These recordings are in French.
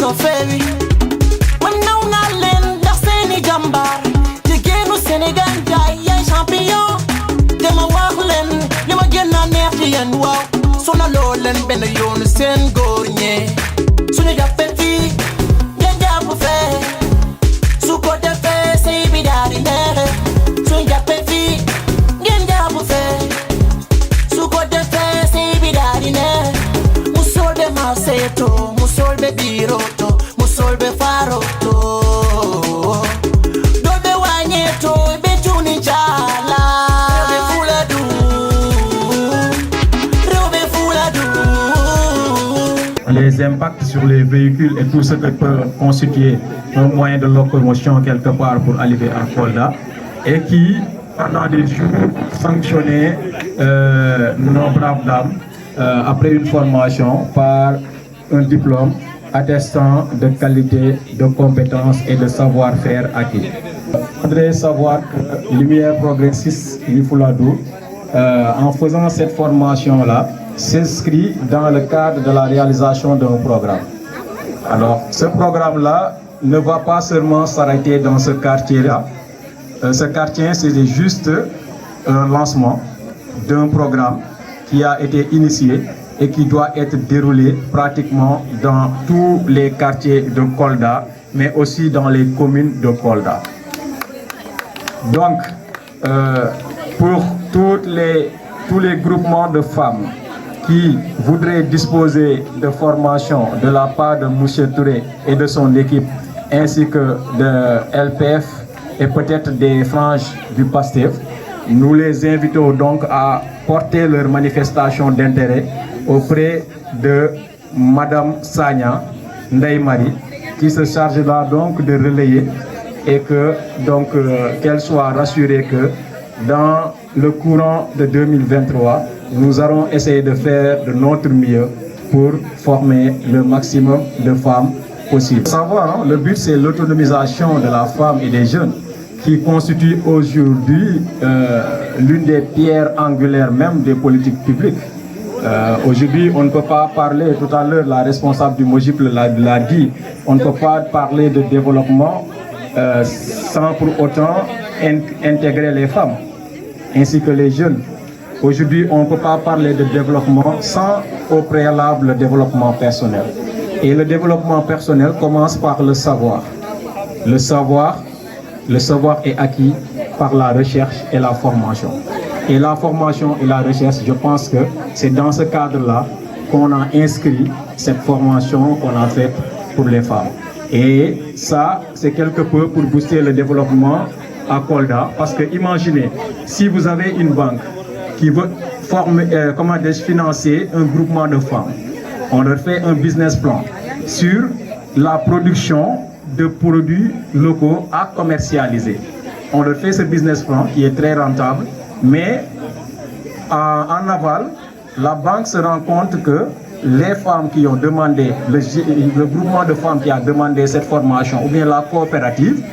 dañoo feewi man naw naa leen ndax seeni jàmbaar jigéenu Sénégal jaay yaay champion dama wax leen li ma gën a neex ci yéen waaw sonaloo leen benn yoon seen góor ñee suñu jàppee fii ngeen jàpp fee su ko defee sëy bi daal di neexe suñu jàppee fii ngeen jàpp fee su ko defee sëy bi daal di neexe musol be marseto musol be biroto musol be faroto dobe wanyeto be tuni chala rebe fuladu les impacts sur les véhicules et tout ce que peut constituer un moyen de locomotion quelque part pour arriver à Kolda et qui, pendant des jours, sanctionnait nos braves dames après une formation par un diplôme attestant de qualité, de compétences et de savoir-faire acquis. Je voudrais savoir que Lumière Progressiste Nifouladou, en faisant cette formation-là, s'inscrit dans le cadre de la réalisation d'un programme. Alors, ce programme-là ne va pas seulement s'arrêter dans ce quartier-là. Ce quartier, c'est juste un lancement d'un programme qui a été initié et qui doit être déroulé pratiquement dans tous les quartiers de Kolda, mais aussi dans les communes de Kolda. Donc, pour tous les groupements de femmes qui voudraient disposer de formation de la part de M. Touré et de son équipe, ainsi que de LPF et peut-être des franges du PASTEF, nous les invitons donc à porter leur manifestation d'intérêt auprès de Madame Sagna Ndeye-Marie, qui se chargera donc de relayer et que donc qu'elle soit rassurée que dans le courant de 2023, nous allons essayer de faire de notre mieux pour former le maximum de femmes possible. Savoir, le but c'est l'autonomisation de la femme et des jeunes qui constitue aujourd'hui l'une des pierres angulaires même des politiques publiques. Aujourd'hui, on ne peut pas parler, tout à l'heure la responsable du MOJIP l'a dit, on ne peut pas parler de développement sans pour autant intégrer les femmes ainsi que les jeunes. Aujourd'hui, on ne peut pas parler de développement sans au préalable le développement personnel. Et le développement personnel commence par le savoir. Le savoir est acquis par la recherche et la formation. Et la formation et la recherche, je pense que c'est dans ce cadre-là qu'on a inscrit cette formation qu'on a faite pour les femmes. Et ça, c'est quelque peu pour booster le développement à Kolda. Parce que imaginez, si vous avez une banque qui veut financer un groupement de femmes, on leur fait un business plan sur la production de produits locaux à commercialiser. On leur fait ce business plan qui est très rentable, mais en aval, la banque se rend compte que les femmes qui ont demandé, le groupement de femmes qui a demandé cette formation, ou bien la coopérative,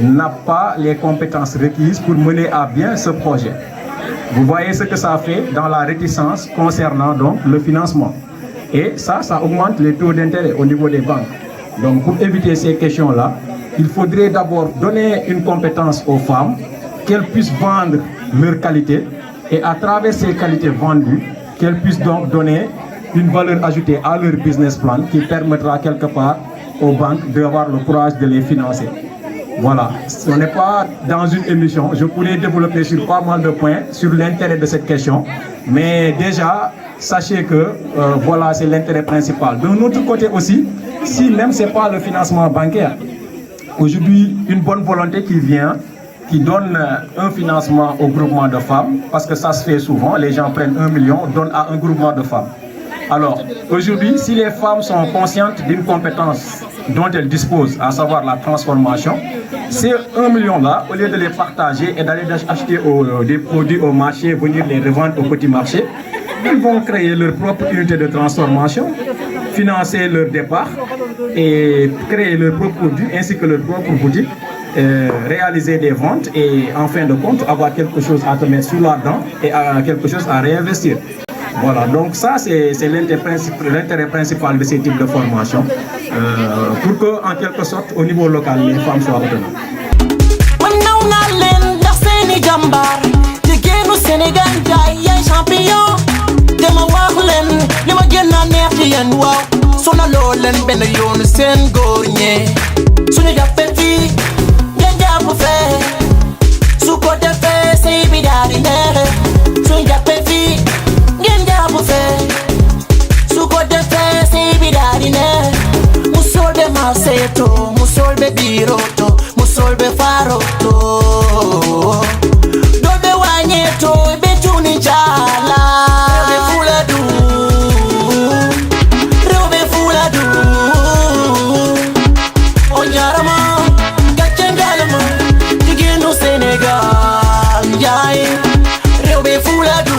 n'a pas les compétences requises pour mener à bien ce projet. Vous voyez ce que ça fait dans la réticence concernant donc le financement. Et ça augmente les taux d'intérêt au niveau des banques. Donc pour éviter ces questions-là, il faudrait d'abord donner une compétence aux femmes, qu'elles puissent vendre leurs qualités, et à travers ces qualités vendues, qu'elles puissent donc donner une valeur ajoutée à leur business plan qui permettra quelque part aux banques d'avoir le courage de les financer. Voilà, on n'est pas dans une émission, je pourrais développer sur pas mal de points sur l'intérêt de cette question, mais déjà, sachez que voilà, c'est l'intérêt principal. D'un autre côté aussi, si même ce n'est pas le financement bancaire, aujourd'hui, une bonne volonté qui vient, qui donne un financement au groupement de femmes, parce que ça se fait souvent, les gens prennent 1 million, donnent à un groupement de femmes. Alors, aujourd'hui, si les femmes sont conscientes d'une compétence dont elles disposent, à savoir la transformation, ces 1 million-là, au lieu de les partager et d'aller acheter des produits au marché, venir les revendre au petit marché, ils vont créer leur propre unité de transformation, financer leur départ et créer leurs propres produits ainsi que leur propre boutique, réaliser des ventes et en fin de compte avoir quelque chose à te mettre sous la dent et quelque chose à réinvestir. Voilà, donc ça c'est l'intérêt principal de ces types de formation. pour que, en quelque sorte, au niveau local, les femmes soient autonomes. Sénégal jaay yaay champion dama wax leen li ma gën a neex ci yéen waaw sonaloo leen benn yoon seen góor ñee suñu jàppee fii ngeen jàpp fee su ko defee sëy bi daal di neexe suñu jàppee fii ngeen jàpp fee su ko defee sëy bi daal di neexe musol be marseto musol be biroto musol be faroto to be tuni chala rebe fula du onyarama gachengalama digenu Senegal yaay rebe fula du